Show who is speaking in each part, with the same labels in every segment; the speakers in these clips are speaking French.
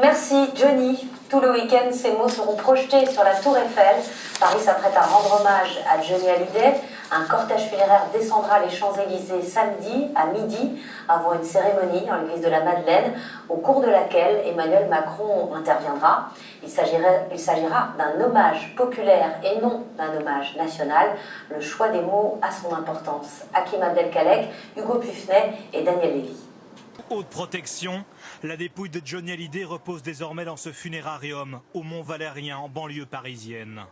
Speaker 1: Merci Johnny. Tout le week-end, ces mots seront projetés sur la Tour Eiffel. Paris s'apprête à rendre hommage à Johnny Hallyday. Un cortège funéraire descendra les Champs-Élysées samedi à midi avant une cérémonie en l'église de la Madeleine, au cours de laquelle Emmanuel Macron interviendra. Il s'agira d'un hommage populaire et non d'un hommage national. Le choix des mots a son importance. Hakim Abdelkalek, Hugo Pufnay et Daniel Lévy.
Speaker 2: Haute protection, la dépouille de Johnny Hallyday repose désormais dans ce funérarium au Mont-Valérien en banlieue parisienne.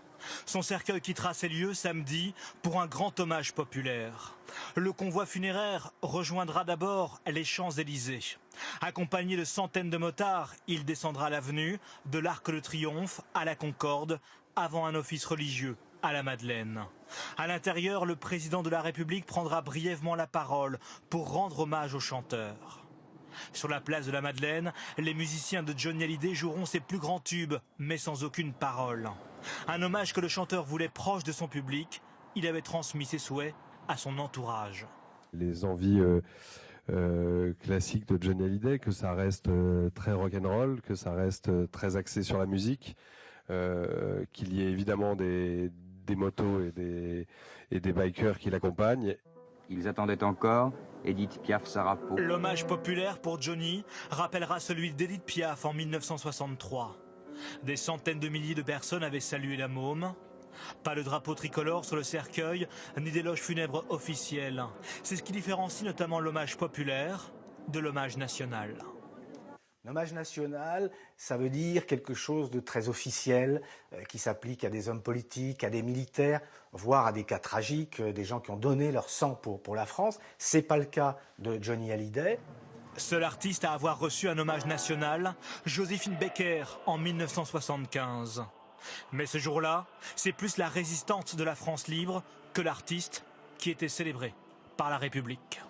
Speaker 2: Son cercueil quittera ces lieux samedi pour un grand hommage populaire. Le convoi funéraire rejoindra d'abord les Champs-Élysées. Accompagné de centaines de motards, il descendra l'avenue de l'Arc de Triomphe à la Concorde avant un office religieux à la Madeleine. À l'intérieur, le président de la République prendra brièvement la parole pour rendre hommage au chanteur. Sur la place de la Madeleine, les musiciens de Johnny Hallyday joueront ses plus grands tubes, mais sans aucune parole. Un hommage que le chanteur voulait proche de son public. Il avait transmis ses souhaits à son entourage.
Speaker 3: Les envies classiques de Johnny Hallyday, que ça reste très rock'n'roll, que ça reste très axé sur la musique, qu'il y ait évidemment des motos et des bikers qui l'accompagnent.
Speaker 4: Ils attendaient encore Édith Piaf, Sarah Pau.
Speaker 2: L'hommage populaire pour Johnny rappellera celui d'Édith Piaf en 1963. Des centaines de milliers de personnes avaient salué la môme. Pas de drapeau tricolore sur le cercueil, ni d'éloge funèbre officiel. C'est ce qui différencie notamment l'hommage populaire de l'hommage national.
Speaker 5: L'hommage national, ça veut dire quelque chose de très officiel qui s'applique à des hommes politiques, à des militaires, voire à des cas tragiques, des gens qui ont donné leur sang pour la France. C'est pas le cas de Johnny Hallyday.
Speaker 2: Seul artiste à avoir reçu un hommage national, Joséphine Baker en 1975. Mais ce jour-là, c'est plus la résistante de la France libre que l'artiste qui était célébré par la République.